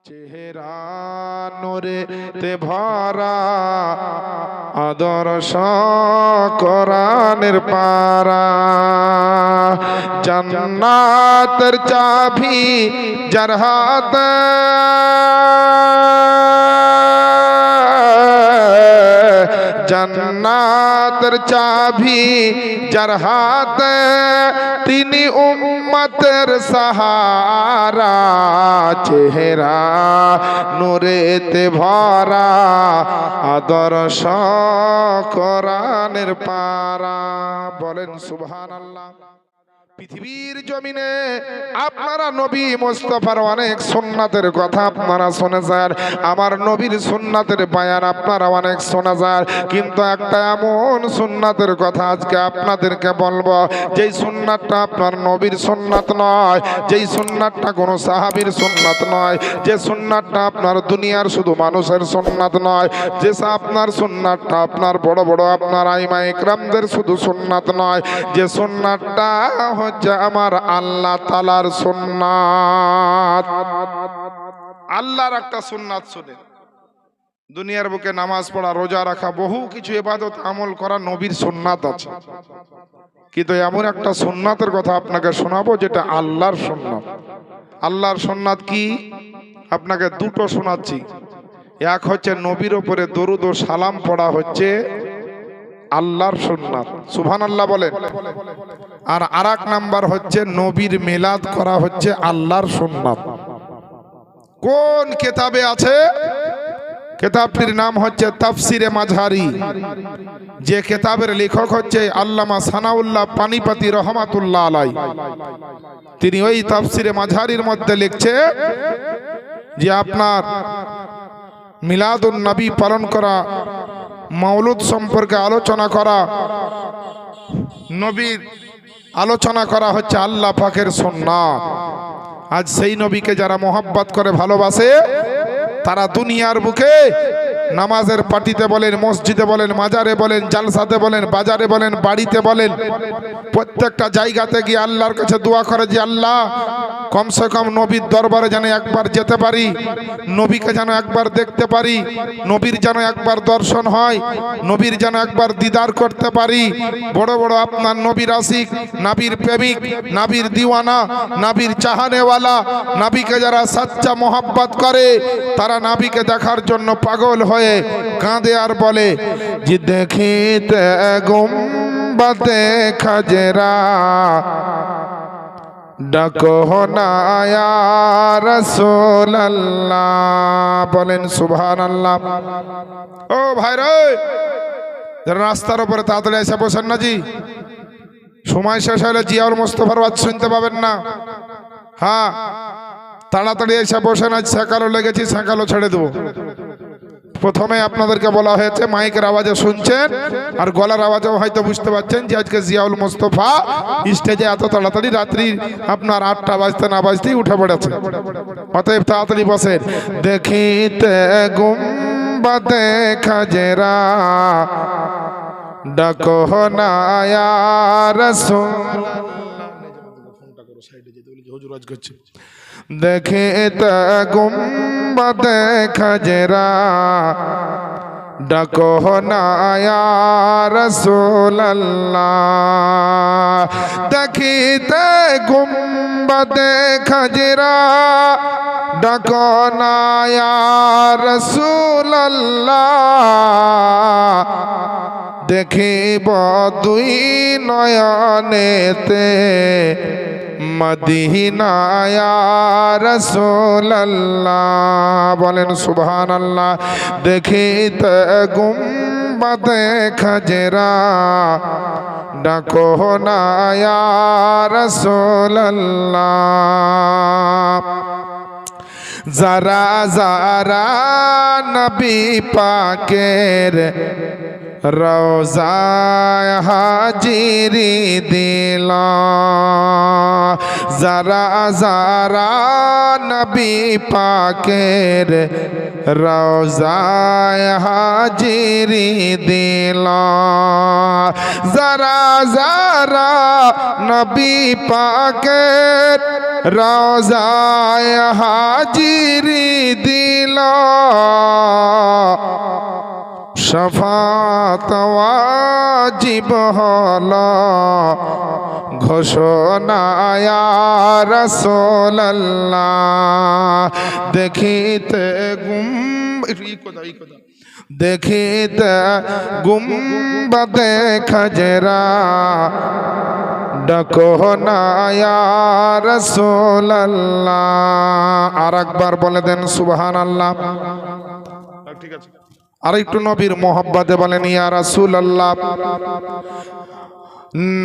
চেহারা নূরেতে ভরা আদর্শ কোরআনের পারা জান্নাতের চাবি যার হাতে জান্নাতের চাবি যার হাতে তিনি উম্মতের সাহারা চেহারা নূরেতে ভরা আদর্শ কোরআনের পারা বলেন সুবহানাল্লাহ। পৃথিবীর জমিনে আপনারা নবী মুস্তাফার অনেক সুন্নাতের কথা আপনারা শুনেছেন, আমার নবীর সুন্নাতের বয়ান আপনারা অনেক শোনেছেন, কিন্তু একটা এমন সুন্নাতের কথা আজকে আপনাদেরকে বলবো যেই সুন্নাতটা আপনার নবীর সুন্নাত নয়, যেই সুন্নাতটা কোনো সাহাবীর সুন্নাত নয়, যে সুন্নাতটা আপনার দুনিয়ার শুধু মানুষের সুন্নাত নয়, যে আপনার সুন্নাতটা আপনার বড় বড় আপনার আইমা ইকরামদের শুধু সুন্নাত নয়, যে সুন্নাতটা হচ্ছে আমার আল্লাহ তাআলার সুন্নাত। আল্লাহর একটা সুন্নাত শুনে দুনিয়ার বুকে নামাজ পড়া, রোজা রাখা, বহু কিছু ইবাদত আমল করা নবীর সুন্নাত আছে, কিন্তু এমন একটা সুন্নাতের কথা আপনাকে শোনাবো যেটা আল্লাহর সুন্নাত। আল্লাহর সুন্নাত কি আপনাকে দুটো শোনাচ্ছি। এক হচ্ছে নবীর উপরে দরুদ ও সালাম পড়া হচ্ছে আল্লাহর সুন্নাত, সুবহানাল্লাহ বলেন। আর আরেক নাম্বার হচ্ছে নবীর মিলাদ করা হচ্ছে আল্লাহর সুন্নাত। কোন কিতাবে আছে? কিতাবটির নাম হচ্ছে তাফসিরে মাঝহারি, যে কিতাবের লেখক হচ্ছে আল্লামা সানাউল্লাহ পানিপতি রহমাতুল্লাহ আলাই। তিনি ওই তাফসিরে মাঝহারির মধ্যে লিখছে যে আপনার মিলাদুন নবী পালন করা, মাওলুদ সম্পর্কে আলোচনা করা, নবীর আলোচনা করা হচ্ছে আল্লাহ পাকের সুন্নাত। আজ সেই নবীকে যারা মোহাব্বত করে ভালোবাসে তারা দুনিয়ার বুকে নামাজের পার্টিতে বলেন, মসজিদে বলেন, মাজারে বলেন, জালসাতে বলেন, বাজারে বলেন, বাড়িতে বলেন, প্রত্যেকটা জায়গাতে গিয়ে আল্লাহর কাছে দোয়া করে যে আল্লাহ কমসে কম নবীর দরবারে যেন একবার যেতে পারি, নবীকে যেন একবার দেখতে পারি, নবীর যেন একবার দর্শন হয়, নবীর যেন একবার দিদার করতে পারি। বড় বড় আপনার নবীর আশিক, নবীর প্রেমিক, নবীর দিওয়ানা, নবীর চাহানেওয়ালা, নবীকে যারা সচ্চা মোহাব্বত করে তারা নবীকে দেখার জন্য পাগল হয়ে কাঁদে আর বলে যে দেখিতে গুম্বাতে খাজরা ডাকো না ইয়া রাসূলুল্লাহ, বলেন সুবহানাল্লাহ। ও ভাইরা, যারা রাস্তার উপরে তাড়াতাড়ি এসে বসেন না জি, সময় শেষ হলে জিয়াউল মোস্তফার ওয়াজ শুনতে পাবেন না। হ্যাঁ, তাড়াতাড়ি এসে বসেন, আজ সকালও লেগেছি, সকালও ছেড়ে দেবো। প্রথমে আপনাদেরকে বলা হয়েছে মাইকের আওয়াজে শুনছেন আর গলার আওয়াজেও হয়তো বুঝতে পারছেন যে আজকে জিয়াউল মোস্তফা স্টেজে এত তাড়াতাড়ি রাত্রি আপনার 8টা বাজতে না বাজতেই উঠে পড়েছে। অতএব তাড়াতাড়ি বসেন। দেখিতে গুম্বাদে খাজরা ডাকো না ইয়া রাসূলুল্লাহ, দেখিতে গুম্বাদে খাজরা ডাকো না ইয়া রাসূলুল্লাহ, দেখিতে গুম্বাদে খাজরা ডাকো না ইয়া রাসূলুল্লাহ, দেখিব দুই নয়নেতে মদিনা ইয়া রাসূলুল্লাহ, বলেন সুবহানাল্লাহ। দেখিতে গুম্বাদে খাজরা ডাকো না ইয়া রাসূলুল্লাহ, যারা যারা নবী পাকের রওজায় হাজিরি দিল, যারা যারা নবী পাকের রওজায় হাজিরি দিল, যারা যারা নবী পাকের রওজায় হাজিরি শাফাত ওয়াজিব হলো ঘোষণা ইয়া রাসূলুল্লাহ দেখিতে দেখিতে গুম্বাদে খাজরা ডাকো না ইয়া রাসূলুল্লাহ। আর একবার বলে দেন সুবহানাল্লাহ। ঠিক আছে, আর একটু নবীর মোহাব্বতে বলেন ইয়া রাসূলুল্লাহ।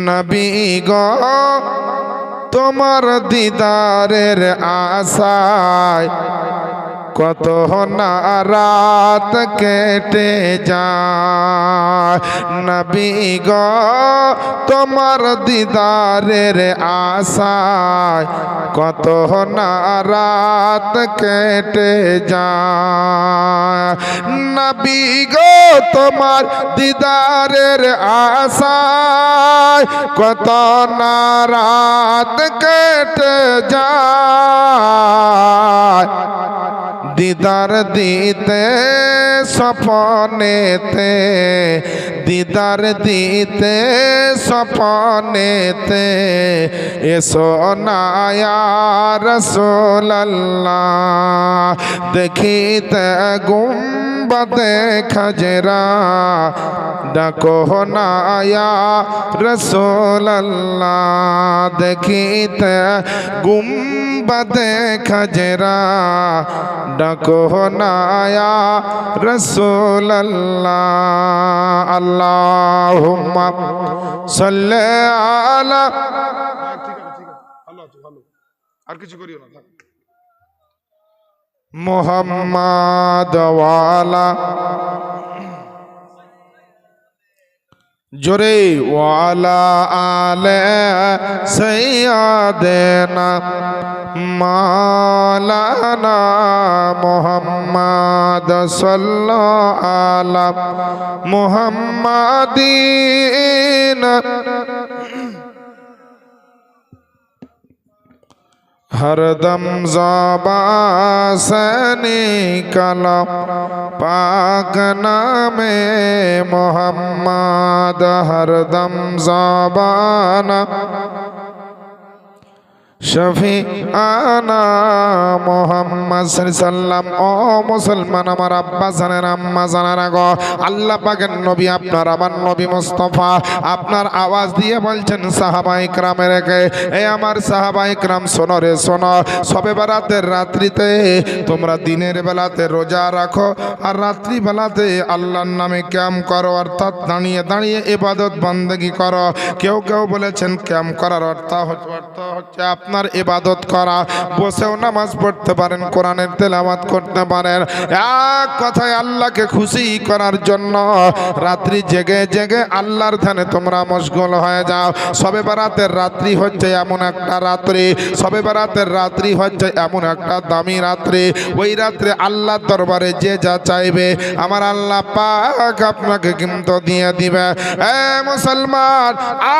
নবী গো তোমার দিদারের আশায় কত না রাত কেটে যায়। নবী গো তোমার দিদারের আশায় কত না রাত কেটে যায়। নবী গো তোমার দিদারের আশায় কত না রাত কেটে যায়। দিদার দিতে স্বপনেতে দিদার দিতে স্বপনেতে এসো না ইয়া রাসূলুল্লাহ দেখিতে গুম্বাদে খাজরা ডাকো না ইয়া রাসূলুল্লাহ দেখিতে গুম্বাদে খাজরা ডাকো না ইয়া রাসূলুল্লাহ। আল্লাহুম্মা সাল্লি আলা। আর কিছু করিও না, মুহাম্মাদ ওয়ালা জোরে ওয়ালা আলে সাইয়্যিদিনা মাওলানা মুহাম্মদ সাল্লাল্লাহু আলা মুহাম্মাদিন हरदम ज़ुबां से निकला पाक नामे मोहम्मद हरदम ज़ुबान शफी आना मोहम्मद सल्लल्लाम। ओ मुसलमान আমার আব্বা জানেন আম্মা জানার গো আল্লাহ পাকের নবী আপনার আমার নবী মুস্তাফা আপনার আওয়াজ দিয়ে বলছেন সাহাবায়ে কেরামের কে এই আমার সাহাবায়ে কেরাম শোনো রে শোনো সবে বরাতের রাত্রিতে তোমরা দিনের বেলাতে রোজা রাখো আর রাত্রি বেলাতে আল্লাহর নামে কিয়াম করো অর্থাৎ দাঁড়িয়ে দাঁড়িয়ে ইবাদত বندگی করো। কেউ কেউ বলেছেন কিয়াম করার অর্থ হচ্ছে আপনার ইবাদত করা বসেও নামাজ পড়তে পারেন কোরআনের তেলাওয়াত করতে পারেন এক কথায় আল্লাহকে খুশি করার জন্য রাত্রি জেগে জেগে আল্লাহর ধ্যানে তোমরা মশগুল হয়ে যাও। সবে বরাতের রাত্রি হচ্ছে এমন একটা রাত্রি সবে বরাতের রাত্রি হচ্ছে এমন একটা দামি রাত্রি ওই রাত্রে আল্লাহর দরবারে যে যা চাইবে আমার আল্লাহ পাক আপনাকে কিন্তু দিয়ে দিবে। এ মুসলমান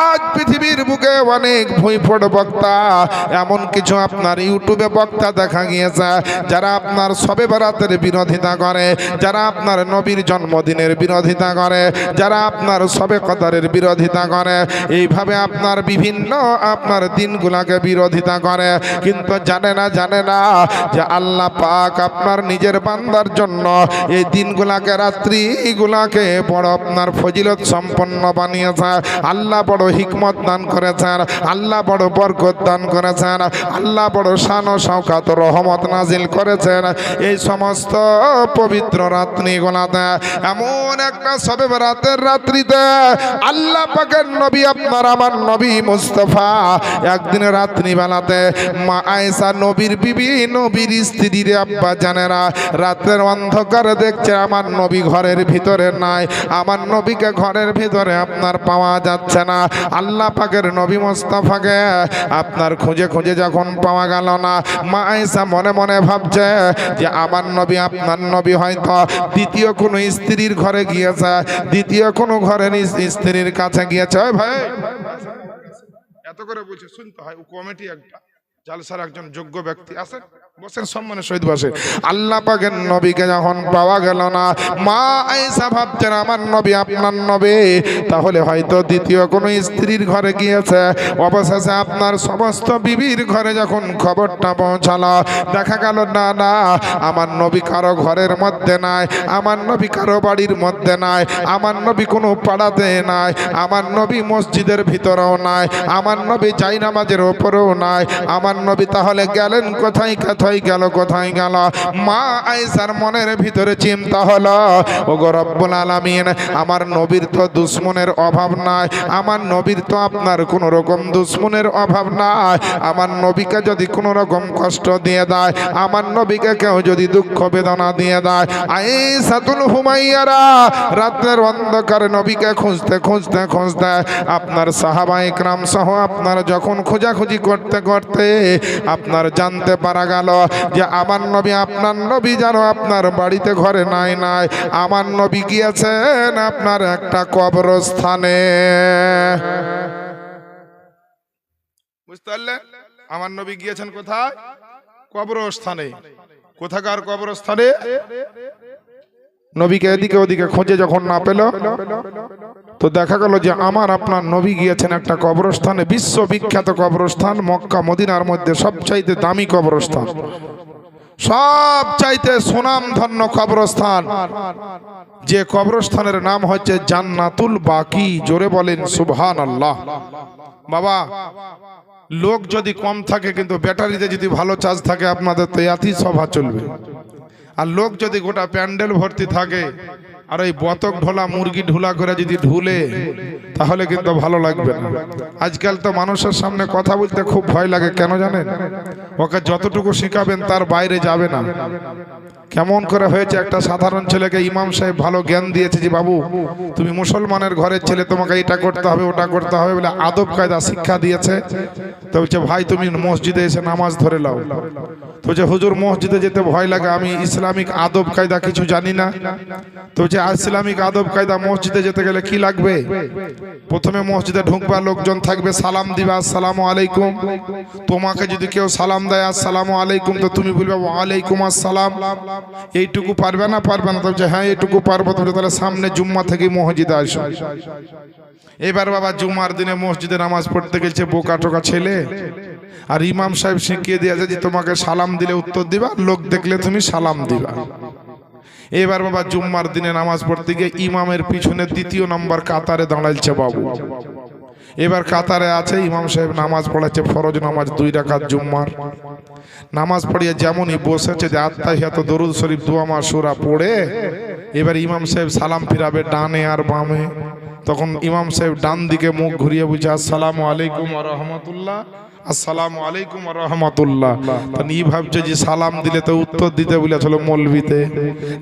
আজ পৃথিবীর বুকে অনেক ভুঁইফোড় বক্তা এমন কিছু আপনার ইউটিউবে বক্তা দেখা গিয়েছে যারা আপনার সবে বরাতের বিরোধিতা করে যারা আপনার নবীর জন্মদিনের বিরোধিতা করে যারা আপনার সবে কদরের বিরোধিতা করে এইভাবে আপনার বিভিন্ন আপনার দিনগুলাকে বিরোধিতা করে কিন্তু জানে না যে আল্লাহ পাক আপনার নিজের বান্দার জন্য এই দিনগুলাকে রাত্রিগুলাকে বড় আপনার ফজিলত সম্পন্ন বানিয়েছে। আল্লাহ বড় হিকমত দান করেছেন আল্লাহ বড় বরকত দান করেছেন আল্লাহ বড় শান ও শওকত রহমত নাজিল করেছেন এই সমস্ত পবিত্র রাত্রিগুলোতে। এমন একটা সবে বরাতের রাত্রিতে আল্লাহ পাকের নবী আপনার আমার নবী মুস্তাফা একদিন রাত্রিবেলাতে মা আয়েশা নবীর বিবি নবীর স্ত্রীর আব্বা জানেরা রাতের অন্ধকারে দেখছে আমার নবী ঘরের ভিতরে নাই আমার নবীকে ঘরের ভিতরে আপনার পাওয়া যাচ্ছে না। আল্লাহ পাকের নবী মুস্তাফাকে আপনার খুঁজে খুঁজে যখন পাওয়া গেল না মা আয়েশা মনে মনে ভাবছে যে আমার নবী আপনার নবী হয়তো দ্বিতীয় কোনো স্ত্রীর ঘরে গিয়েছে দ্বিতীয় কোনো ঘরের স্ত্রীর কাছে গিয়েছে। ওই ভাই এত করে বলছে শুনতে হয় ও কমিটি একটা জালসার একজন যোগ্য ব্যক্তি আছেন বসেন সম্মানের সহিত বসে। আল্লাহ পাকের নবীকে যখন পাওয়া গেল না, মা আয়েশা ভাবছেন আমার নবী আপনার নবী তাহলে হয়তো দ্বিতীয় কোনো স্ত্রীর ঘরে গিয়েছে। অবশেষে আপনার সমস্ত বিবির ঘরে যখন খবরটা পৌঁছালো, দেখা গেল না না, আমার নবী কারো ঘরের মধ্যে নাই, আমার নবী কারো বাড়ির মধ্যে নাই, আমার নবী কোনো পাড়াতে নাই, আমার নবী মসজিদের ভিতরেও নাই, আমার নবী জায়নামাজের ওপরেও নাই। আমার নবী তাহলে গেলেন কোথায়? কোথায় গেল? কোথায় গেল? মা আয়েশার মনের ভিতরে চিন্তা হলো, ওগো রব্বুল আলামিন, আমার নবীর তো দুশ্মনের অভাব নাই, আমার নবীর তো আপনার কোনো রকম দুশ্মনের অভাব নাই। আমার নবীকে যদি কোনো রকম কষ্ট দিয়ে দেয়, আমার নবীকে কেউ যদি দুঃখ বেদনা দিয়ে দেয়, আয়েশাতুল হুমাইয়ারা রাতের অন্ধকারে নবীকে খুঁজতে খুঁজতে খুঁজতে আপনার সাহাবায়ে কেরাম সহ আপনার যখন খোঁজাখুঁজি করতে করতে আপনার জানতে পারা গেল যে আমার নবী আপনার নবী যেন আপনার বাড়িতে ঘরে নাই নাই, আমার নবী গিয়েছেন আপনার একটা কবরস্থানে। বুঝতে পারলেন? আমার নবী গিয়েছেন কোথায়? কবরস্থানে। কোথাকার কবরস্থানে? নবীকে এদিকে ওদিকে খুঁজে যখন না পেল, তো দেখা গেল যে আমার আপনার নবী গিয়েছেন একটা কবরস্থানে, বিশ্ববিখ্যাত কবরস্থান, মক্কা মদিনার মধ্যে সবচাইতে দামি কবরস্থান, সবচাইতে সুনামধন্য কবরস্থান, যে কবরস্থানের নাম হচ্ছে জান্নাতুল বাকি। জোরে বলেন সুবহানাল্লাহ। বাবা, লোক যদি কম থাকে কিন্তু ব্যাটারিতে যদি ভালো চার্জ থাকে আপনাদের তো এতই সভা চলবে। আর লোক যদি গোটা প্যান্ডেল ভর্তি থাকে আর ওই বতক ঢোলা মুরগি ঢোলা করে যদি ঢুলে, তাহলে কিন্তু ভালো লাগবে না। আজকাল তো মানুষের সামনে কথা বলতে খুব ভয় লাগে, কেন জানেন? ওকে যতটুকু শিখাবেন তার বাইরে যাবে না। কেমন করে হয়েছে, একটা সাধারণ ছেলেকে ইমাম সাহেব ভালো জ্ঞান দিয়েছে যে বাবু তুমি মুসলমানের ঘরের ছেলে, তোমাকে এটা করতে হবে ওটা করতে হবে বলে আদব কায়দা শিক্ষা দিয়েছে। তো বলছে ভাই তুমি মসজিদে এসে নামাজ ধরে নাও। তো বলছে হুজুর মসজিদে যেতে ভয় লাগে, আমি ইসলামিক আদব কায়দা কিছু জানি না। তো বলছে ইসলামিক আদব কায়দা মসজিদে যেতে গেলে কি লাগবে? প্রথমে মসজিদে ঢুকবা, লোকজন থাকবে, সালাম দিবা আসসালামু আলাইকুম। তোমাকে যদি কেউ সালাম দেয় আসসালামু আলাইকুম, তো তুমি বলবে ওয়ালাইকুম আসসালাম। এইটুকু পারবে না? পারবে না? তো বলছে হ্যাঁ এইটুকু পারবো। তো তাহলে সামনে জুম্মা থেকে মসজিদে আসো। এবার বাবা জুম্মার দিনে মসজিদে নামাজ পড়তে গেছে বোকা টোকা ছেলে, আর ইমাম সাহেব শিখিয়ে দিয়েছে যে তোমাকে সালাম দিলে উত্তর দিবা, লোক দেখলে তুমি সালাম দিবা। এবার বাবা জুম্মার দিনে নামাজ পড়তে গিয়ে ইমামের পিছনে দ্বিতীয় নম্বর কাতারে দাঁড়াইছে বাবু। এবার কাতারে আছে, ইমাম সাহেব নামাজ পড়াচ্ছে, ফরজ নামাজ 2 রাকাত জুম্মার। নামাজ পড়িয়ে যেমনই বসেছে যে আত্তাহিয়াত দরুদ শরীফ দোয়া মাসুরা পড়ে এবার ইমাম সাহেব সালাম ফিরাবে ডানে আর বামে। তখন ইমাম সাহেব ডান দিকে মুখ ঘুরিয়ে বুঝে আসসালামু আলাইকুম ওয়া রাহমাতুল্লাহ, আসসালামু আলাইকুম ওয়া রাহমাতুল্লাহ। তাহলে ই ভাবছে যে সালাম দিলে তো উত্তর দিতে বলেছিল মৌলভিতে,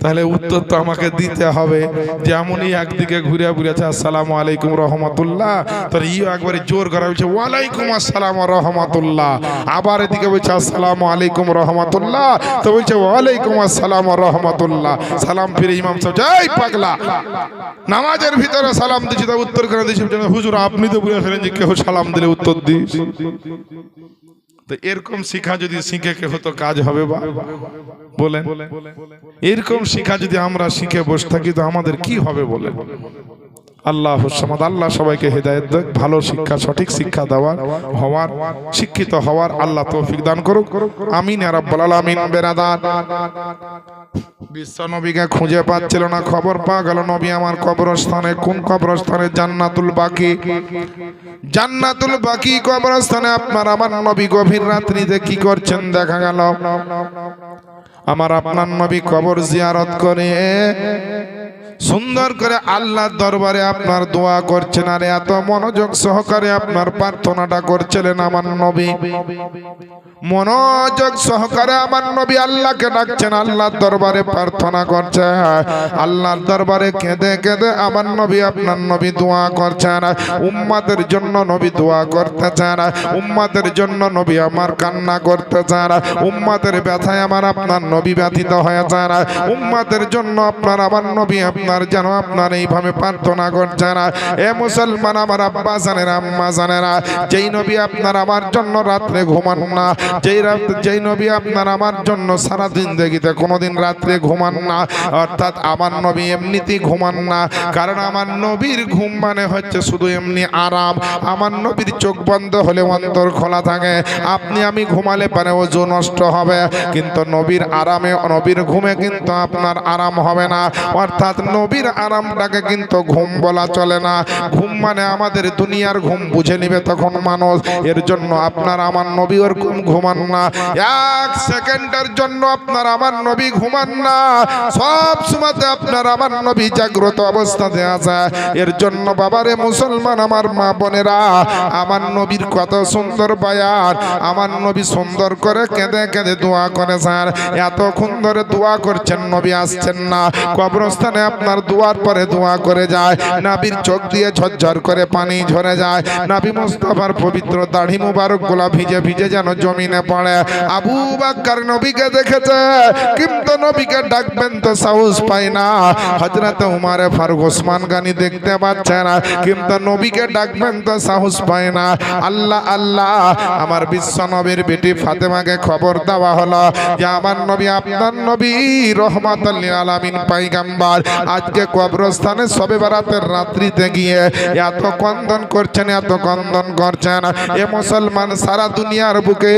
তাহলে উত্তর তো আমাকে দিতে হবে। যেমনই একদিকে ঘুরে বলেছে আসসালামু আলাইকুম রাহমাতুল্লাহ, তাহলে ইও একবারে জোর করে বলছে ওয়ালাইকুম আসসালাম ওয়া রাহমাতুল্লাহ। আবার এদিকে বলছে আসসালামু আলাইকুম রাহমাতুল্লাহ, তো বলছে ওয়ালাইকুম আসসালাম ওয়া রাহমাতুল্লাহ। সালাম ফিরে ইমাম সাহেব এই পাগলা নামাজের ভিতরে সালাম দিছি, তা উত্তর করে দিছি হুজুর আপনি তো বলেছিলেন যে কেউ সালাম দিলে উত্তর দিস। তো এরকম শিক্ষা যদি শিখে কে হতো কাজ হবে বা বলেন? এরকম শিক্ষা যদি আমরা শিখে বসে থাকি তো আমাদের কি হবে বলেন? আল্লাহ সামাদ, আল্লাহ সবাইকে হেদায়েত দেখ, ভালো শিক্ষা সঠিক শিক্ষা দেওয়ার হওয়ার শিক্ষিত হওয়ার আল্লাহ তৌফিক দান করুক, আমিন ইয়া রাব্বাল আলামিন। বেরাদার বিশ্ব নবীকে খুঁজে পাচ্ছিল না, খবর পাওয়া গেল নবী আমার কবরস্থানে। কোন কবরস্থানে? জান্নাতুল বাকি। জান্নাতুল বাকি কবরস্থানে আপনার আমার নবী গভীর রাত্রিতে কি করছেন দেখা গেল আমার আপনার নবী কবর জিয়ারত করে সুন্দর করে আল্লাহর দরবারে আপনার দোয়া করছেন, আর এত মনোযোগ সহকারে আপনার প্রার্থনাটা করছিলেন আমার নবী। মনোযোগ সহকারে আমার নবী আল্লাহকে ডাকছেন, আল্লাহর দরবারে প্রার্থনা করছেন, আল্লাহর দরবারে কেঁদে কেঁদে আমার নবী আপনার নবী দোয়া করছেন। উম্মতের জন্য নবী দোয়া করতে চান, উম্মতের জন্য নবী আমার কান্না করতে চান, উম্মতের ব্যথায় আমার আপনার নবী ব্যথিত হয়ে যান, উম্মতের জন্য আপনার আমার নবী আপনার যেন আপনার এইভাবে প্রার্থনা করছেন। এ মুসলমান আমার আব্বা জানেরা আম্মা জানেরা, যেই নবী আপনার আমার জন্য রাত্রে ঘুমান না, যেই নবী আপনার আমার জন্য সারা জিন্দেগিতে কোনোদিন রাত্রে ঘুমান না, অর্থাৎ আমার নবী এমনিতেই ঘুমান না। কারণ আমার নবীর ঘুম মানে হচ্ছে শুধু এমনি আরাম। আমার নবীর চোখ বন্ধ হলে অন্তর খোলা থাকে। আপনি আমি ঘুমালে পারে ওযু নষ্ট হবে, কিন্তু নবীর আরামে নবীর ঘুমে কিন্তু আপনার আরাম হবে না। অর্থাৎ নবীর আরামটাকে কিন্তু ঘুম বলা চলে না। ঘুম মানে আমাদের দুনিয়ার ঘুম বুঝে নিবে তখন মানুষ। এর জন্য আপনার আমার নবী ওর ঘুমান না, এক সেকেন্ডের জন্য আপনার আমার নবী ঘুমান না। সব সময়তে আপনার আমার নবী জাগ্রত অবস্থাতে আছে। এর জন্য বাবারে মুসলমান আমার মা বোনেরা, আমার নবীর কত সুন্দর বায়ান, আমার নবী সুন্দর করে কেঁদে কেঁদে দোয়া করেছেন। এতক্ষণ ধরে দোয়া করছেন, নবী আসছেন না। কবরস্থানে আপনার দোয়ার পরে দোয়া করে যায়, নবীর চোখ দিয়ে ঝরঝর করে পানি ঝরে যায়। নবী মুস্তাফার পবিত্র দাড়ি মুবারক গুলা ভিজে ভিজে যেন জমিনে পড়ে। আবু বকর নবীকে দেখেছে, কিন্তু নবীকে ডাকবেন তো সাহস পায় না। হযরত উমর ফারুক ওসমান গনি দেখতে পাচ্ছে না, কিন্তু নবীকে ডাকবেন তো সাহস পায় না। আল্লাহ আল্লাহ, আমার বিশ্ব নবীর বেটি ফাতেমাকে খবর দেওয়া হলো যে আমার নবী আপনার নবী রহমাতুল লিল আলামিন পয়গম্বর আজকে কবরস্থানে শবে বরাতের রাত্রিতে গিয়ে এত কন্দন করছেন, এত কন্দন করছেন। এ মুসলমান, সারা দুনিয়ার বুকে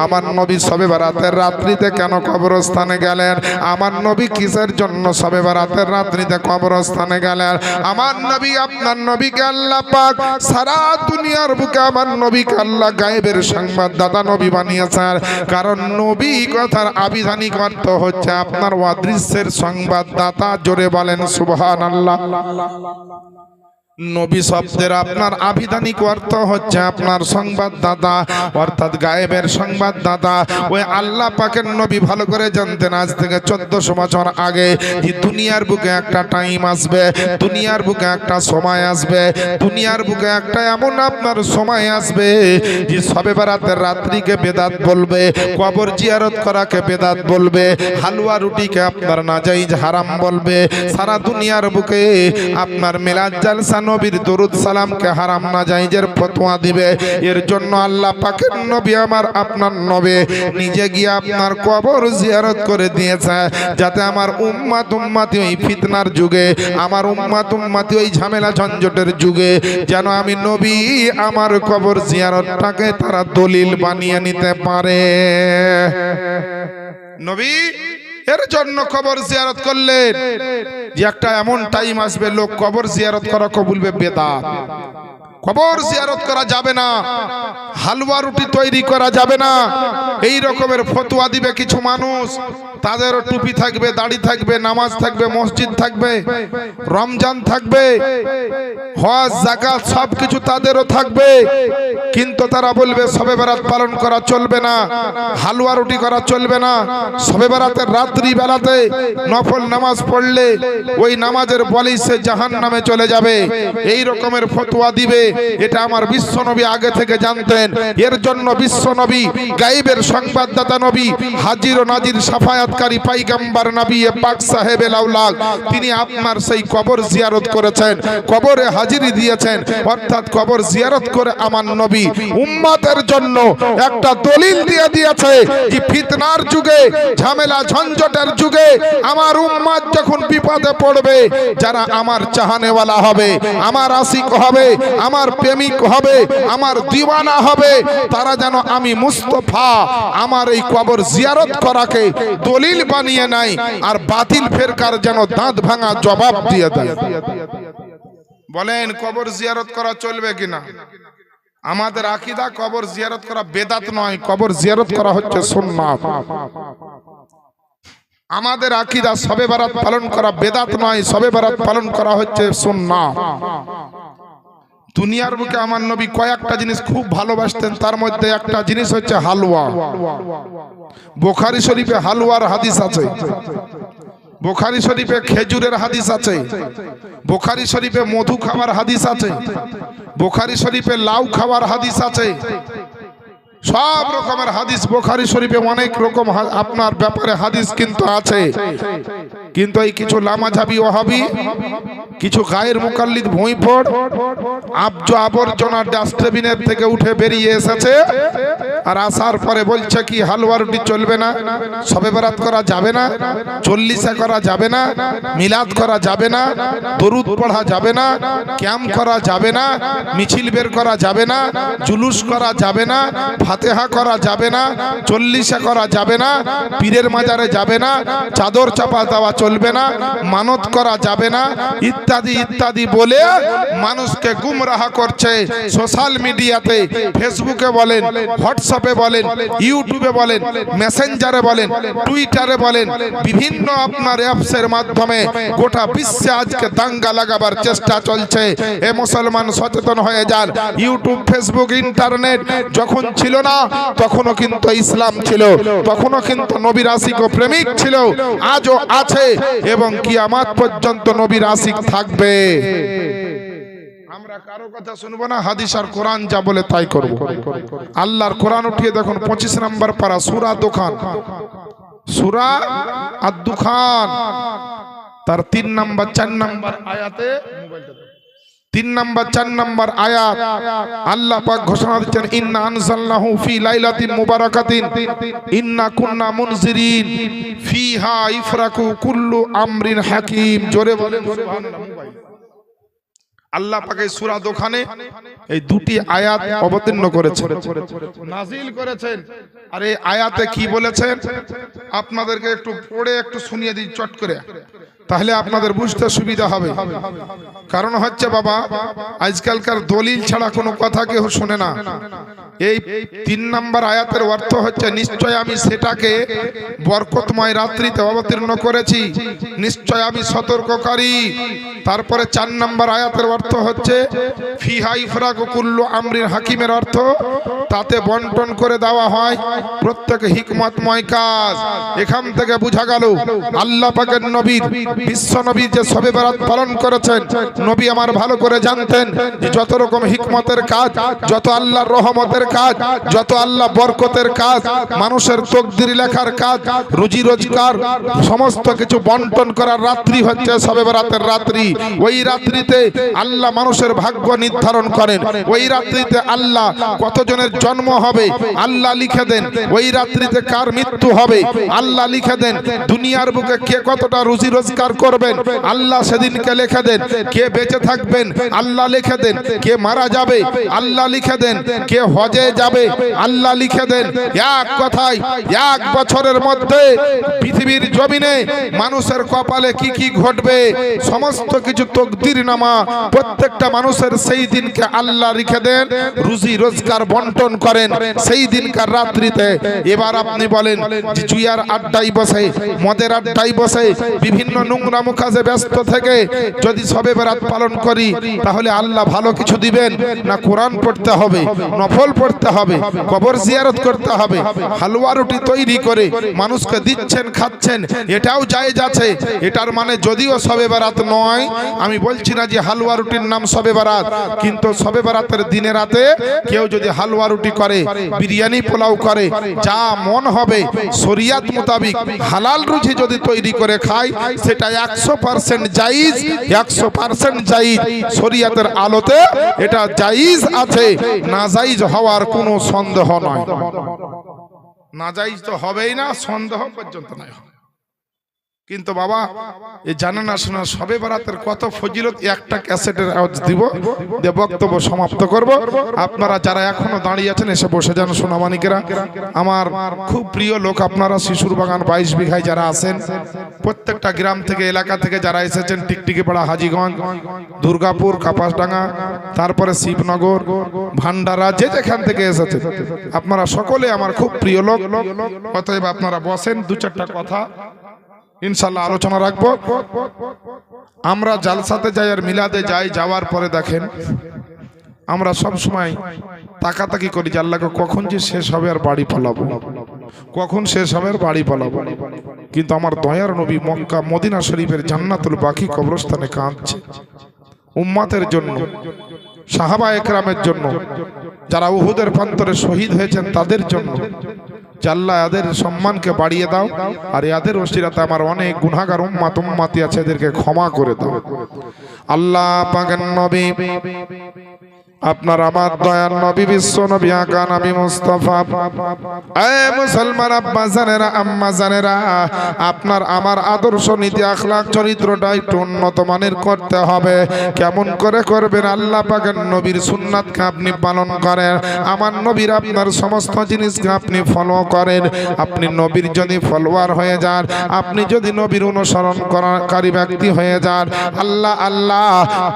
আমার নবী শবে বরাতের রাত্রিতে কেন কবরস্থানে গেলেন? আমার নবী কিসের জন্য শবে বরাতের রাত্রিতে কবরস্থানে গেলেন? আমার নবী আপনার নবীকে আল্লাহ পাক সারা দুনিয়ার বুকে আমার নবীকে আল্লাহ গায়েবের সংবাদদাতা নবী বানিয়েছেন। কারণ নবী কথার আবিধানিক অর্থ হচ্ছে আপনার অদৃশ্যের সংবাদদাতা। জোরে বলেন সুবহানাল্লাহ। নবী শব্দের আপনার আবিধানিক অর্থ হচ্ছে আপনার সংবাদদাতা, অর্থাৎ গায়েবের সংবাদদাতা। ওই আল্লাহ পাকের নবী ভালো করে জানতেন আজ থেকে 1400 বছর আগে যে দুনিয়ার বুকে একটা টাইম আসবে, দুনিয়ার বুকে একটা সময় আসবে, দুনিয়ার বুকে একটা এমন আপনার সময় আসবে যে শবে বরাতের রাত্রিকে বেদাত বলবে, কবর জিয়ারত করাকে বেদাত বলবে, হালুয়া রুটিকে আপনার নাজাইজ হারাম বলবে। সারা দুনিয়ার বুকে আপনার মিলাদ জালসা নবীর দরুদ সালামকে হারাম না জায়েজের ফতোয়া দিবে। এর জন্য আল্লাহ পাকের নবী আমার আপনার নবী নিজে গিয়ে আপনার কবর জিয়ারত করে দিয়েছে, যাতে আমার উম্মতি ওই ফিতনার যুগে, আমার উম্মতি ওই ঝামেলা ঝঞ্ঝটের যুগে যেন আমি নবী আমার কবর জিয়ারতটাকে তারা দলিল বানিয়ে নিতে পারে। নবী এর জন্য কবর জিয়ারত করলেন যে একটা এমন টাইম আসবে লোক কবর জিয়ারত করা কবুলবে বেদাত। কবর জিয়ারত করা যাবে না, হালুয়া রুটি তৈরি করা যাবে না, এই রকমের ফতোয়া দিবে কিছু মানুষ। তাদেরও টুপি থাকবে, দাড়ি থাকবে, নামাজ থাকবে, মসজিদ থাকবে, রমজান থাকবে, হজ যাকাত সবকিছু তাদেরও থাকবে, কিন্তু তারা বলবে শবে বরাত পালন করা চলবে না, হালুয়া রুটি করা চলবে না, শবে বরাতের রাত্রি বেলাতে নফল নামাজ পড়লে ওই নামাজের বলেই সে জাহান্নামে চলে যাবে। এই রকমের ফতোয়া দিবে। এটা আমার বিশ্বনবী আগে থেকে জানতেন। এর জন্য বিশ্বনবী গায়েবের সংবাদদাতা নবী, হাজির ও নাজির সাফায়াতকারী পয়গম্বর নবী পাক সাহেবে লাউলাক, তিনি আপনার সেই কবর জিয়ারত করেছেন, কবরে হাজিরি দিয়েছেন। অর্থাৎ কবর জিয়ারত করে আমার নবী উম্মতের জন্য একটা দলিল দিয়ে দিয়েছে যে ফিতনার যুগে, ঝামেলা ঝঞ্ঝটের যুগে আমার উম্মত যখন বিপদে পড়বে, যারা আমার চাহানেওয়ালা হবে, আমার আশিক হবে, আমার প্রেমিক হবে, আমার দিওয়ানা হবে, তারা যেন আমি মুস্তাফা আমার এই কবর জিয়ারত করাকে দলিল বানিয়ে নাই, আর বাতিল ফেরকার যেন দাঁত ভাঙা জবাব দিয়ে দেয়। বলেন কবর জিয়ারত করা চলবে কিনা? আমাদের আকীদা কবর জিয়ারত করা বেদাত নয়, কবর জিয়ারত করা হচ্ছে সুন্নাত। আমাদের আকীদা শবে বরাত পালন করা বেদাত নয়, শবে বরাত পালন করা হচ্ছে সুন্নাত। দুনিয়ার বুকে আমার নবী কয়েকটা জিনিস খুব ভালোবাসতেন, তার মধ্যে একটা জিনিস হচ্ছে হালুয়া। বুখারী শরীফে হালুয়ার হাদিস আছে, বুখারী শরীফে খেজুরের হাদিস আছে, বুখারী শরীফে মধু খাওয়ার হাদিস আছে, বুখারী শরীফে লাউ খাওয়ার হাদিস আছে। সব রকমের হাদিস বুখারী শরীফে অনেক রকম আপনার ব্যাপারে হাদিস কিন্তু আছে, কিন্তু এই কিছু লামাঝাবি ওয়াহাবি, কিছু গায়ের মুকাল্লিদ ভুঁইফোড় আবজ আবর্জনা ডাস্টবিনের থেকে উঠে বেরিয়ে এসেছে, আর আসার পরে বলছে কি হালুয়া রুটি চলবে না, শবে বরাত করা যাবে না, চল্লিশা করা যাবে না, মিলাদ করা যাবে না, দরুদ পড়া যাবে না, ক্যাম্প করা যাবে না, মিছিল বের করা যাবে না, জুলুস করা যাবে না, ফাতেহা করা যাবে না, চল্লিশা করা যাবে না, পীরের মাজারে যাবে না, চাদর চাপা দেওয়া চলবে না, মানত করা যাবে না, ইত্যাদি ইত্যাদি বলে মানুষকে গুমরাহ করছে। সোশ্যাল মিডিয়াতে, ফেসবুকে বলেন, হোয়াটসঅ্যাপে বলেন, ইউটিউবে বলেন, মেসেঞ্জারে বলেন, টুইটারে বলেন, বিভিন্ন আপনার অ্যাপসের মাধ্যমে গোটা বিশ্বে আজকে দাঙ্গা লাগাবার চেষ্টা চলছে। এ মুসলমান সচেতন হয়ে যান। ইউটিউব, ফেসবুক, ইন্টারনেট যখন ছিল না তখনও কিন্তু ইসলাম ছিল, তখনও কিন্তু নবীর আশিক ও প্রেমিক ছিল, আজও আছে এবং কিয়ামত পর্যন্ত নবীর আশিক থাকবে। আমরা কারো কথা শুনবো না, হাদিস আর কোরআন যা বলে তাই করব। আল্লাহর কোরআন উঠিয়ে দেখুন 25 নম্বর পারা, সূরা দুখান, সূরা আদ-দুখান, তার 3 নম্বর 4 নম্বর আয়াতে, 3 নম্বর 4 নম্বর আয়াত আল্লাহ পাক ঘোষণা দিচ্ছেন, ইন্না আনজালনাহু ফি লাইলাতিন মুবারাকাতিন ইন্না কুন্না মুনজিরিন ফিহা ইফরাকু কুল্লু আমরিন হাকিম। জোরে বলেন সুবহানাল্লাহ। আল্লাহ পাক এই সূরা দোখানে এই দুটি আয়াত অবতীর্ণ করেছেন, নাজিল করেছেন। আর এই আয়াতে কি বলেছেন আপনাদেরকে একটু পড়ে একটু শুনিয়ে দিই চট করে, তাহলে আপনাদের বুঝতে সুবিধা হবে। কারণ হচ্ছে বাবা, আজকালকার দলিল ছাড়া কোনো কথা কেউ শোনে না। এই 3 নম্বর আয়াতের অর্থ হচ্ছে, নিশ্চয় আমি সেটাকে বরকতময় রাত্রিতে অবতীর্ণ করেছি, নিশ্চয় আমি সতর্ককারী। তারপরে 4 নম্বর আয়াতের অর্থ হচ্ছে ফিহা ইফরাকু কুল্লু আমরিন হাকিমের অর্থ, তাতে বন্টন করে দেওয়া হয় প্রত্যেক হিকমতময় কাজ। এখান থেকে বোঝা গেল আল্লাহ পাকের নবীর, বিশ্ব নবী যে শবে বরাত পালন করেছেন, নবী আমার ভালো করে জানতেন যে যত রকম হিকমতের কাজ, যত আল্লাহর রহমতের কাজ, যত আল্লাহ বরকতের কাজ, মানুষের তকদির লেখার কাজ, রুজি রোজগার, সমস্ত কিছু বন্টন করার রাত্রি হচ্ছে শবে বরাতের রাত্রি। ওই রাত্রিতে আল্লাহ মানুষের ভাগ্য নির্ধারণ করেন, ওই রাত্রিতে আল্লাহ কতজনের জন্ম হবে আল্লাহ লিখে দেন, ওই রাত্রিতে কার মৃত্যু হবে আল্লাহ লিখে দেন, দুনিয়ার বুকে কে কতটা রুজি রোজগার করবেন আল্লাহ সেদিনকে লিখে দেন, কে বেঁচে থাকবেন আল্লাহ লিখে দেন, কে মারা যাবে আল্লাহ লিখে দেন, কে হজে যাবে আল্লাহ লিখে দেন। এক কথায় 1 বছরের মধ্যে পৃথিবীর জমিনে মানুষের কপালে কি কি ঘটবে সমস্ত কিছু তকদির নামা প্রত্যেকটা মানুষের সেই দিনকে আল্লাহ লিখে দেন, রুজি রোজগার বন্টন করেন সেই দিনকার রাত্রিতে। এবার আপনি বলেন যে জুয়ার আড্ডায় বসে, মদের আড্ডায় বসে, বিভিন্ন নোংরামো কাজে ব্যস্ত থেকে যদি শবে বরাত পালন করি, তাহলে আল্লাহ ভালো কিছু দিবেন না? কোরআন পড়তে হবে, নফল পড়তে হবে, কবর জিয়ারত করতে হবে, হালুয়া রুটি তৈরি করে মানুষকে দিচ্ছেন, খাচ্ছেন, এটাও জায়েজ আছে। এটার মানে যদিও শবে বরাত নয়, আমি বলছি না যে হালুয়া রুটির নাম শবে বরাত, কিন্তু শবে বরাতের দিনে রাতে কেউ যদি হালুয়া রুটি করে, বিরিয়ানি পোলাও করে, যা মন হবে শরিয়াত মোতাবিক হালাল রুজি যদি তৈরি করে খায়, সেটা 100% জায়েজ, 100% জায়েজ। শরিয়াতের আলোতে এটা জায়েজ আছে, নাজায়েজ হওয়ার কোনো সন্দেহ নয়। নাজায়েজ তো হবেই না, সন্দেহ পর্যন্ত নয়। কিন্তু বাবা এই জানা না শোনা শবে বরাতের কত ফজিলত, একটা ক্যাসেটের আওয়াজ দিব, দিয়ে বক্তব্য সমাপ্ত করব। আপনারা যারা এখনো দাঁড়িয়ে আছেন এসে বসে যান সোনামানিকেরা। আমার খুব প্রিয় লোক আপনারা, শিশুর বাগান 22 বিঘায় যারা আছেন, প্রত্যেকটা গ্রাম থেকে এলাকা থেকে যারা এসেছেন, টিকটিকিপাড়া, হাজীগঞ্জ, দুর্গাপুর, কাপাসডাঙ্গা, তারপরে শিবনগর, ভান্ডারা, যে যেখান থেকে এসেছেন আপনারা সকলে আমার খুব প্রিয় লোক। অতএব আপনারা বসেন, 2-4টা কথা ইনশাল্লাহ আলোচনা রাখবো। আমরা জালসাতে যাই আর মিলাদে যাই, যাওয়ার পরে দেখেন আমরা সব সময় তাকাতাকি করি যে আল্লাহকে কখন যে শেষ হবে আর বাড়ি পালাবো, কখন শেষ হবে আর বাড়ি পালাবো। কিন্তু আমার দয়ার নবী মক্কা মদিনা শরীফের জান্নাতুল বাকি কবরস্থানে কাঁদছে উম্মাতের জন্য, সাহাবা একরামের জন্য, যারা উহুদের প্রান্তরে শহীদ হয়েছেন তাদের জন্য। আল্লাহ এদের সম্মানকে বাড়িয়ে দাও, আর এদের ওসিলাতে আমার অনেক গুনাহগার উম্মতি আছে, এদেরকে ক্ষমা করে দাও। আল্লাহ পাকের নবী আপনার আমার দয়ার নবী বিশ্ব নবী আকা নবী মুস্তাফা, এ মুসলমান আব্বা জানেরা আম্মা জানেরা, আপনার আমার আদর্শ নীতি আখলাক চরিত্রটা একটু উন্নত মানের করতে হবে। কেমন করে করবেন? আল্লাহ পাকের নবীর সুন্নাতকে আপনি পালন করেন, আমার নবীর আপনার সমস্ত জিনিসকে আপনি ফলো করেন। আপনি নবীর যদি ফলোয়ার হয়ে যান, আপনি যদি নবীর অনুসরণ করাকারী ব্যক্তি হয়ে যান, আল্লাহ আল্লাহ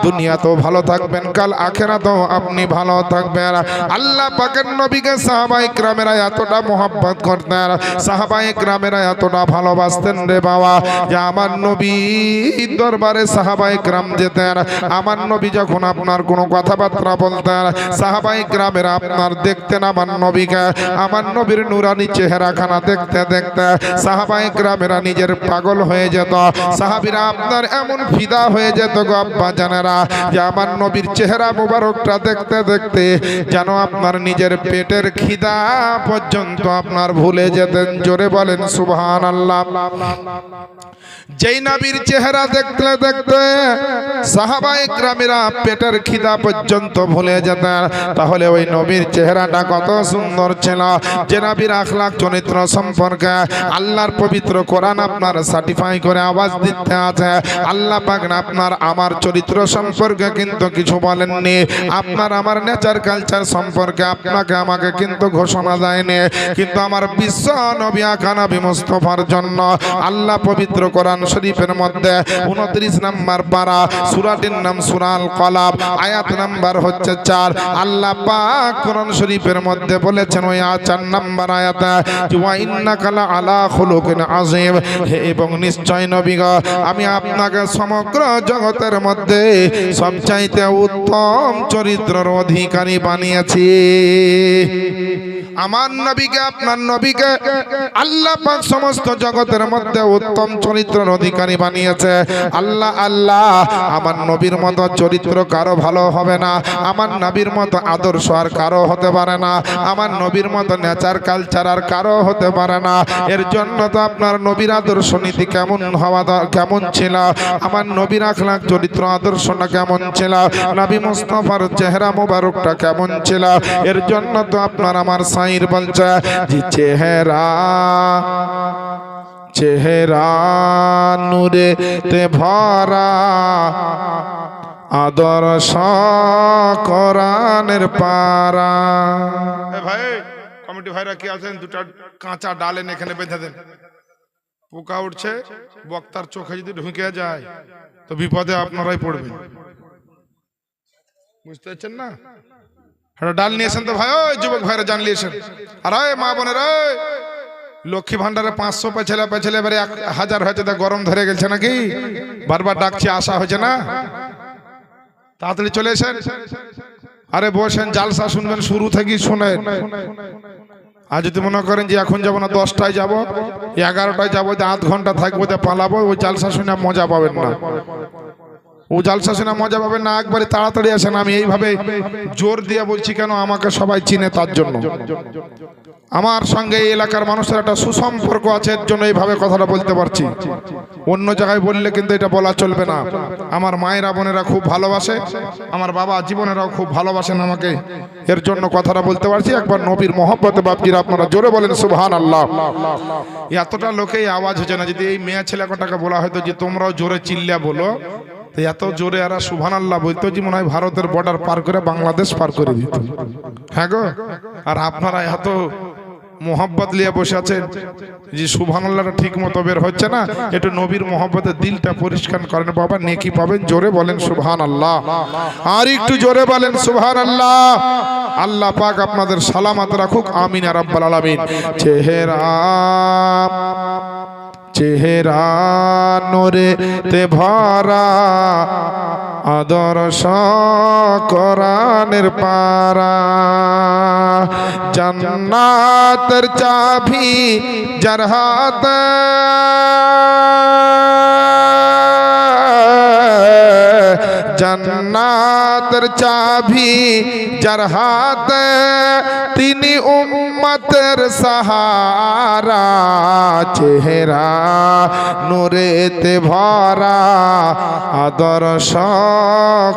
দুনিয়াতেও ভালো থাকবেন, কাল আখিরাতেও আপনি ভালো থাকবেন। আল্লাহ পাকের নবীকে সাহাবায়ে কেরামেরা এতটা মোহাব্বত করতেন, সাহাবায়ে কেরামেরা এতটা ভালোবাসতেন রে বাবা, যে আমার নবীর দরবারে সাহাবায়ে কেরাম যেতেন। আমার নবী যখন আপনার কোনো কথাবার্তা বলতেন, সাহাবায়ে কেরামেরা আপনার দেখতেন আমার নবীকে, আমার নবীর নুরানি চেহারাখানা দেখতে দেখতে সাহাবায়ে কেরামেরা নিজের পাগল হয়ে যেত। সাহাবীরা আপনার এমন ফিদা হয়ে যেত গো আব্বা জানেরা, যে আমার নবীর চেহারা মুবারকটা দেখতে দেখতে যেন আপনার নিজের পেটের খিদা পর্যন্ত আপনার ভুলে যেতেন। জোরে বলেন সুবহানাল্লাহ। যেই নবীর চেহারা দেখতে দেখতে সাহাবায়ে কেরামেরা পেটের খিদা পর্যন্ত ভুলে যেতেন, তাহলে ওই নবীর চেহারাটা কত সুন্দর ছিল। যে নবীর আখলাক চরিত্র সম্পর্কে আল্লাহর পবিত্র কোরআন আপনার সার্টিফাই করে আওয়াজ দিতে আছে। আল্লাহ পাক আপনার আমার চরিত্র সম্পর্কে কিন্তু কিছু বলেননি, আপনার আমার নেচার কালচার সম্পর্কে আপনাকে আমাকে কিন্তু ঘোষণা দেয়নি, কিন্তু আমার বিশ্ব নবী আকা নবী মুস্তাফার জন্য আল্লাহ পবিত্র কোরআন শরীফের মধ্যে 29 নম্বর পারা, সূরাটির নাম সূরা আল কলাম, আয়াত নাম্বার হচ্ছে 4। আল্লাহ পাক কোরআন শরীফের মধ্যে বলেছেন ওই 4 নম্বর আয়াতে, ওয়া ইন্নাকা লা আলা খুলুকিন আযীম, এবং নিশ্চয় নবী গো আমি আপনাকে সমগ্র জগতের মধ্যে সবচাইতে উত্তম চরিত্রের অধিকারী বানিয়েছি। আমার নবীকে আপনার নবীকে আল্লাহ পাক সমস্ত জগতের মধ্যে উত্তম চরিত্রের অধিকারী বানিয়েছে। আল্লাহ আল্লাহ আমার নবীর মতো চরিত্র কারো ভালো হবে না, আমার নবীর মতো আদর্শ আর কারো হতে পারে না, আমার নবীর মতো নেচার কালচার আর কারো হতে পারে না। এর জন্য তো আপনার নবীর আদর্শ নীতি কেমন হওয়া কেমন ছিল, আমার নবীর আখলাক চরিত্র আদর্শটা কেমন ছিল, নবী মুস্তাফার চেহারা মোবারকটা কেমন ছিল, এর জন্য তো আপনার আমার সাইর বলছে যে চেহারা চেহারা নূরে তে ভরা, আদর্শ কোরআনের পারা। ভাই কমিটি ভাইরা কি আছেন, দুটা কাঁচা ডালেন এখানে বেঁধে দেন, পোকা উঠছে, বক্তার চোখে যদি ঢুকে যায় তো বিপদে আপনারাই পড়বেন, বুঝতে পারছেন না? একটা ডাল নিয়েছেন তো ভাই, ওই যুবক ভাইরা জান নিয়েছেন। আর ওই মা বোনেরা, লক্ষ্মী ভান্ডারে 500 পেছলে এবারে 1000 হয়েছে, তা গরম ধরে গেছে নাকি? বারবার ডাকছি, আসা হয়েছে না? তাড়াতাড়ি চলে এসেন। আরে বসেন, জালসা শুনবেন, শুরু থেকেই শুনেন। আর যদি মনে করেন যে এখন যাবো না, 10টায় যাবো, 11টায় যাবো, 8 ঘন্টা থাকবো, পালাবো, ওই জালসা শুনে মজা পাবেন না। ও জালসা শুনে মজা পাবেন না, একবারে তাড়াতাড়ি আসেন। আমি এইভাবে জোর দিয়ে বলছি কেন, আমাকে সবাই চিনে তার জন্য। আমার সঙ্গে এই এলাকার মানুষের একটা সুসম্পর্ক আছে, এর জন্য এইভাবে কথাটা বলতে পারছি। অন্য জায়গায় বললে কিন্তু এটা বলা চলবে না। আমার মায়েরা বোনেরা খুব ভালোবাসে, আমার বাবা জীবনেরাও খুব ভালোবাসেন আমাকে, এর জন্য কথাটা বলতে পারছি। একবার নবীর মহব্বতে বাপজিরা আপনারা জোরে বলেন সুবহানাল্লাহ। এতটা লোকেই আওয়াজ হচ্ছে না, যদি এই মেয়ে ছেলে কটাকে বলা হয়তো যে তোমরাও জোরে চিল্লা বলো, তো এত জোরে এরা সুবহানাল্লাহ বলতো যে মনে হয় ভারতের বর্ডার পার করে বাংলাদেশ পার করে দিত। হ্যাঁ গো, আর আপনারা এত মোহব্বত নিয়ে বসে আছেন যে সুবহানাল্লাহটা ঠিক মতো বের হচ্ছে না। একটু নবীর মোহব্বতের দিলটা পরিষ্কার করেন বাবা, নেকি পাবেন। জোরে বলেন সুবহানাল্লাহ, আর একটু জোরে বলেন সুবহানাল্লাহ। আল্লাহ পাক আপনাদের সালামত রাখুক, আমিন ইয়া রাব্বাল আলামিন। চেহারা নূরে তে ভরা, আদর্শ কোরআনের পারা, জান্নাতের চাবি যার হাতে, জান্নাত জান্নাতের চাবি যার হাতে তিনি উম্মতের সাহারা চেহারা নূরেতে ভরা আদর্শ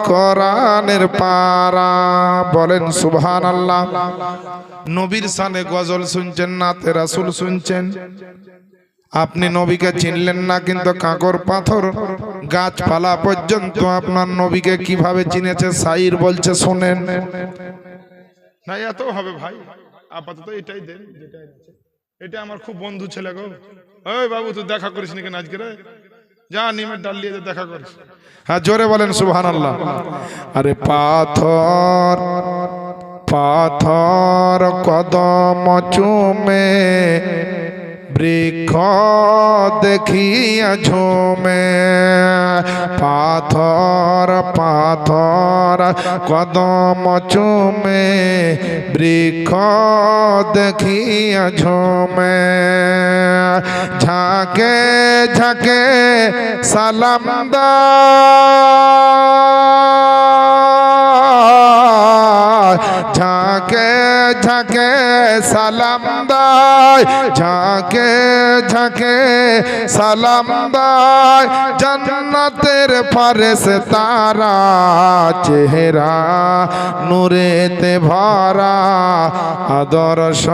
কোরআনের পারা বলেন সুবহানাল্লাহ নবীর শানে গজল শুনছেন নাতে রাসূল শুনছেন আপনি নবীকে চিনলেন না কিন্তু কাঁকর পাথর গাছপালা পর্যন্ত আপনার নবীকে কিভাবে চিনেছে শাইর বলছে শুনেন না এত হবে ভাই আপাতত এটাই দেন যেটাই আছে এটা আমার খুব বন্ধু ছেলে গো ওই বাবু তুই দেখা করিস নি কেন আজকে রে যা নিমের ডাল নিয়ে দেখা করিস হ্যাঁ জোরে বলেন সুবহানাল্লাহ আরে পাথর পাথর কদম চুমে বৃক্ষ দেখিয়া ঝুমে পাথর পাথর কদম চুমে বৃক্ষ দেখিয়া ঝুমে ঝাঁকে ঝাঁকে সালাম দায় ঝাঁকে ঝাঁকে সালাম দায় ঝাঁকে ঝাঁকে সালাম দায় জান্নাতের ফেরেশতারা চেহারা নূরেতে ভরা আদর্শ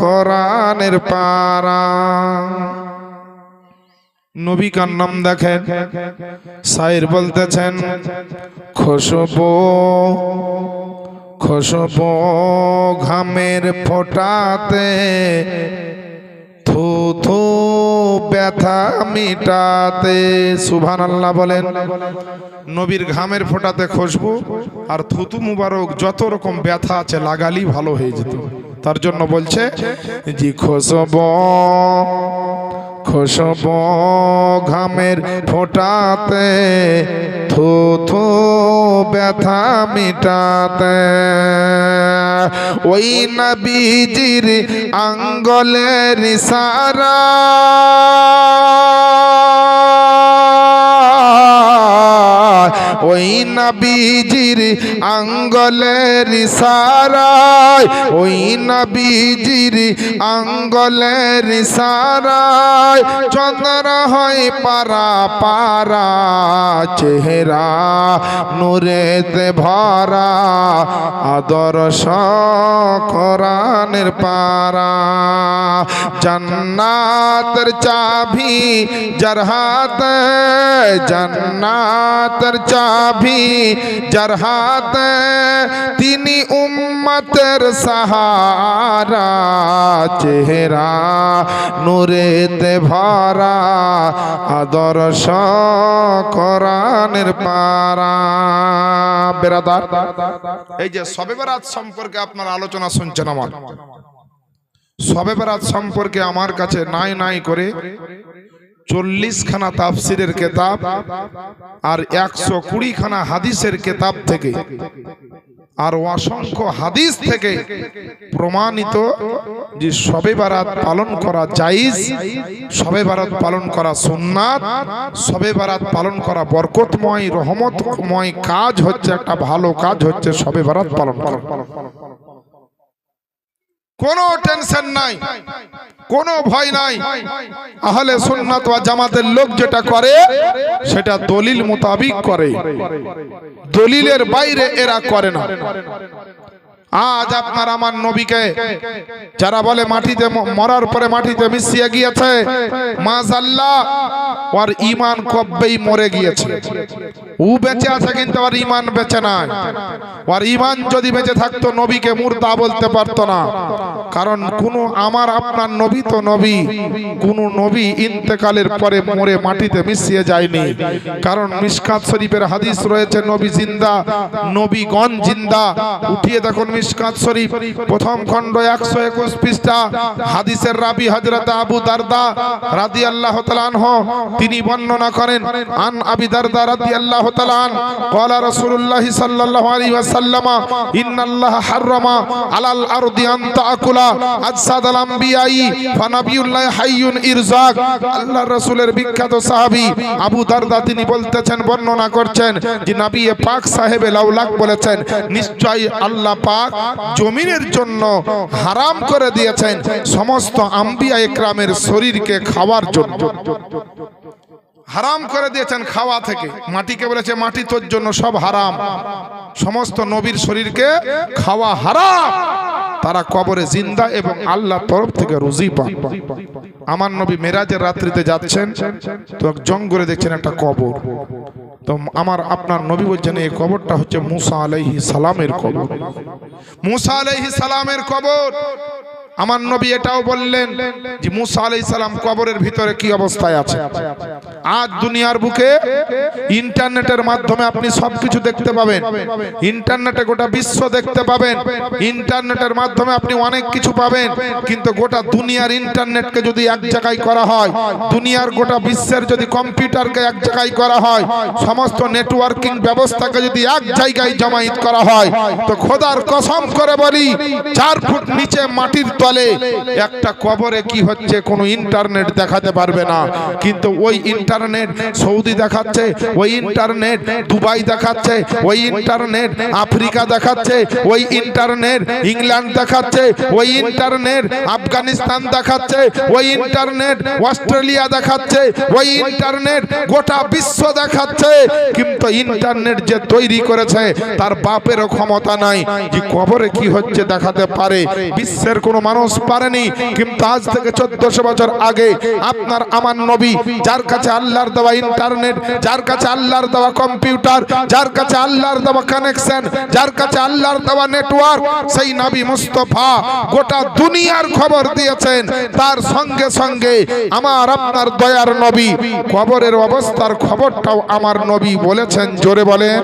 কোরআনের পারা নবী কার নাম দেখেন শায়ের বলতেছেন খুশবু খুশবু ঘামের ফোঁটাতে থু থু ব্যথা মিটাতে সুবহানাল্লাহ বলেন নবীর ঘামের ফোঁটাতে খুশবু আর থুতু মুবারক যত রকম ব্যথা আছে লাগালি ভালো হয়ে যেত তার জন্য বলছে জি খুশবু খুশবু ঘামের ফোঁটাতে থু থু ব্যথা মিটাতে ওই নবীজির আঙ্গুলের ইশারা ওই নবীজির আঙ্গুলের ইশারায় ওই নবীজির আঙ্গুলের ইশারায় চন্দ্র হয় পারা পারা চেহারা নূরেতে ভরা আদর্শ কোরআনের পারা জান্নাতের চাবি যার হাতে জান্নাতের চাবি যার হাতে তিনি উম্মতের সাহারা চেহারা নূরেতে ভরা আদর্শ কোরআনের পারা বেরাদার এই যে শবে বরাত সম্পর্কে আপনারা আলোচনা শুনছেন আমার শবে বরাত সম্পর্কে আমার কাছে নাই নাই করে 40 খানা তাফসিরের কিতাব আর 120 খানা হাদিসের কিতাব থেকে আর অসংখ্য হাদিস থেকে প্রমাণিত যে শবে বরাত পালন করা জায়েজ শবে বরাত পালন করা সুন্নাত শবে বরাত পালন করা বরকতময় রহমতময় কাজ হচ্ছে একটা ভালো কাজ হচ্ছে শবে বরাত পালন করা কোনো টেনশন নাই কোনো ভয় নাই আহলে সুন্নাত ওয়া জামাতের লোক যেটা করে সেটা দলিল মোতাবিক করে দলিলের বাইরে এরা করে না আজ আপনার আমার নবীকে যারা বলে মাটিতে মরার পরে মাটিতে মিশিয়ে গিয়েছে মাশাআল্লাহ ওর ঈমান কবেই মরে গিয়েছে ও বেঁচে আছে কিন্তু ওর ঈমান বেঁচে নাই ওর ঈমান যদি বেঁচে থাকতো নবীকে মুর্দা বলতে পারতো না কারণ কোন আমার আপনার নবী তো নবী কোন নবী ইন্তেকালের পরে মরে মাটিতে মিশিয়ে যায়নি কারণ মিশকাত শরীফের হাদিস রয়েছে নবী জিন্দা নবীগণ জিন্দা উঠিয়ে দেখুন মিশকাত শরীফ প্রথম খণ্ড 121 পৃষ্ঠা হাদিসের রাবি হযরত আবু দারদা রাদিয়াল্লাহু তাআলা আনহু তিনি বর্ণনা করেন আন আবি দারদা রাদিয়াল্লাহু তাআলা আন ক্বালা রাসূলুল্লাহ সাল্লাল্লাহু আলাইহি ওয়াসাল্লাম ইন্নাল্লাহা হাররামা আলাল আরদি আন তাকুলা আজসাদাল আমবিয়াই ফানাবিয়ুল্লাহ হাইয়ুন ইরজাক। আল্লাহর রাসূলের বিখ্যাত সাহাবী আবু দারদা তিনি বলতেছেন বর্ণনা করছেন যে নবী পাক সাহেবে লাউলাক বলেছেন নিশ্চয়ই আল্লাহ পাক জমিনের জন্য হারাম করে দিয়েছেন সমস্ত আম্বিয়া একরামের শরীরকে খাওয়ার জন্য। হারাম করে দিয়েছেন খাওয়া থেকে। মাটিকে বলেছে মাটি তোর জন্য সব হারাম, সমস্ত নবীর শরীরকে খাওয়া হারাম। তারা কবরে জিন্দা এবং আল্লাহর তরফ থেকে রুজি পান। আমার নবী মেরাজের রাত্রিতে যাচ্ছেন তো জঙ্গলে দেখছেন একটা কবর। তো আমার আপনার নবী বলছেন এই কবরটা হচ্ছে মুসা আলাইহিস সালামের কবর। মুসা আলাইহিস সালামের কবর। আমার নবী এটাও বললেন যে মুসা আলাইহিস সালাম কবরের ভিতরে কি অবস্থায় আছে। আজ দুনিয়ার বুকে ইন্টারনেটের মাধ্যমে আপনি সবকিছু দেখতে পাবেন, ইন্টারনেটে গোটা বিশ্ব দেখতে পাবেন, ইন্টারনেটের মাধ্যমে আপনি অনেক কিছু পাবেন। কিন্তু গোটা দুনিয়ার ইন্টারনেটকে যদি এক জায়গায় করা হয়, দুনিয়ার গোটা বিশ্বের যদি কম্পিউটারকে এক জায়গায় করা হয়, সমস্ত নেটওয়ার্কিং ব্যবস্থাকে যদি এক জায়গায় জমায়েত করা হয়, তো খোদার কসম করে বলি 4 ফুট নিচে মাটির তলে একটা কবরে কি হচ্ছে কোনো ইন্টারনেট দেখাতে পারবে না। কিন্তু ওই ইন্টারনেট সৌদি দেখাচ্ছে, ওই ইন্টারনেট দুবাই দেখাচ্ছে, ওই ইন্টারনেট আফ্রিকা দেখাচ্ছে, ওই ইন্টারনেট ইংল্যান্ড দেখাচ্ছে, ওই ইন্টারনেট আফগানিস্তান দেখাচ্ছে, ওই ইন্টারনেট অস্ট্রেলিয়া দেখাচ্ছে, ওই ইন্টারনেট গোটা বিশ্ব দেখাচ্ছে। কিন্তু ইন্টারনেট যে তৈরি করেছে তার বাপেরও ক্ষমতা নাই যে কবরে কি হচ্ছে দেখাতে পারে। বিশ্বের কোনো মানুষ পারেনি। কিন্তু আজ থেকে 1400 বছর আগে আপনার আমার নবী, যার কাছে আল্লাহর দেওয়া ইন্টারনেট, যার কাছে আল্লাহর দেওয়া কম্পিউটার, যার কাছে আল্লাহর দেওয়া কানেকশন, যার কাছে আল্লাহর দেওয়া নেটওয়ার্ক, সেই নবী মুস্তাফা গোটা দুনিয়ার খবর দিয়েছেন। তার সঙ্গে সঙ্গে আমার আপনার দয়ার নবী কবরের অবস্থার খবরটাও আমার নবী বলেছেন। জোরে বলেন।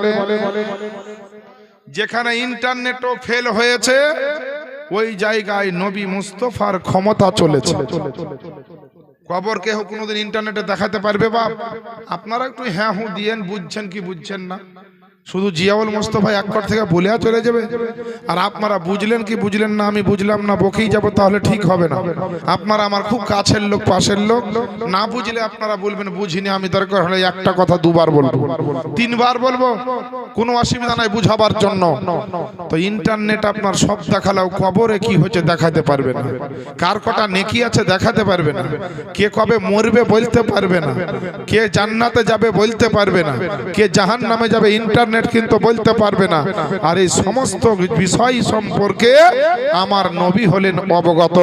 যেখানে ইন্টারনেটও ফেল হয়েছে ওই জায়গায় নবী মুস্তাফার ক্ষমতা চলেছে। কবর কেউ কোনোদিন ইন্টারনেটে দেখাতে পারবে বাপ? আপনারা একটু হ্যাঁ হু দিয়েন, বুঝছেন কি বুঝছেন না। শুধু জিয়াউল মুস্তাফা একবার থেকে বলে চলে যাবে। আর আপনারা বুঝলেন কি বুঝলেন না, আমি বুঝলাম না বকেই যাব, তাহলে ঠিক হবে না। আপনারা আমার খুব কাছের লোক, পাশের লোক, না বুঝলে আপনারা বলবেন বুঝিনি। আমি দরকার হলে একটা কথা 2 বার বলবো, 3 বার বলবো, কোনো অসুবিধা নাই বুঝাবার জন্য। তো ইন্টারনেট আপনার সব দেখালেও কবরে কি হচ্ছে দেখাতে পারবে না। কার কটা নেকি আছে দেখাতে পারবে না। কে কবে মরবে বলতে পারবে না। কে জান্নাতে যাবে বলতে পারবে না। কে জাহান্নামে যাবে ইন্টারনেট কিন্তু বলতে পারবে না। আর এই সমস্ত বিষয় সম্পর্কে আমার নবী হলেন অবগত।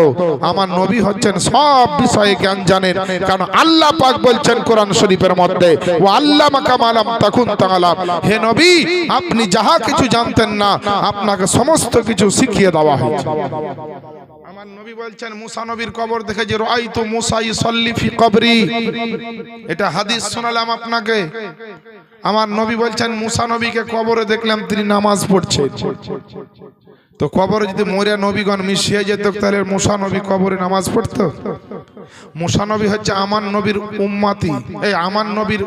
আমার নবী হচ্ছেন সব বিষয়ে জ্ঞান জানেন। কারণ আল্লাহ পাক বলছেন কোরআন শরীফের মধ্যে, ওয়া আল্লামাকা মা লাম তাকুন তাআলাম, হে নবী আপনি যাহা কিছু জানতেন না আপনাকে সমস্ত কিছু শিখিয়ে দেওয়া হয়েছে। আমার নবী বলছেন মুসা নবীর কবর দেখে যে রাআইতু মুসা ইসাল্লি ফি কবরি, এটা হাদিস শোনালাম আপনাকে। আমার নবী বলছেন মুসা নবীকে কবরে দেখলাম তিনি নামাজ পড়ছেন। তো কবরে যদি মরিয়া নবীগণ মিশিয়ে যেত তাহলে মুসা নবী কবরে নামাজ পড়তো? মুসা নবী হচ্ছে আমার নবীর উম্মতি, এই আমার নবীর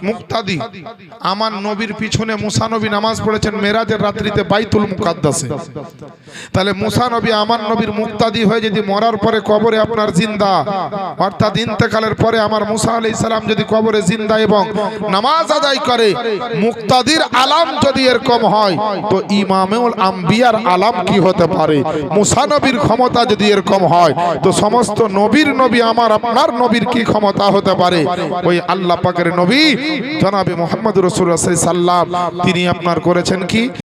মুক্তাদি। আমার নবীর পিছনে মুসা নবী নামাজ পড়েছেন মেরাজের রাত্রিতে বাইতুল মুকাদ্দাসে। তাহলে মুসা নবী আমার নবীর মুক্তাদি হয়ে যদি মরার পরে কবরে আপনার জিন্দা, অর্থাৎ ইন্তেকালের পরে আমার মুসা আলাইহিস সালাম যদি কবরে জিন্দা এবং নামাজ আদায় করে, মুক্তাদির আলাম যদি এরকম হয় তো ইমামুল আম্বিয়ার আলাম কি হতে পারে? মুসা নবীর ক্ষমতা যদি এরকম হয় তো সমস্ত নবীর নবী আমার আপনার নবীর কি ক্ষমতা হতে পারে? ওই আল্লাহ পাকের নবী জনাবে মুহাম্মদ রাসূলুল্লাহ সাল্লাল্লাহু আলাইহি ওয়াসাল্লাম তিনি আপনার করেছেন কি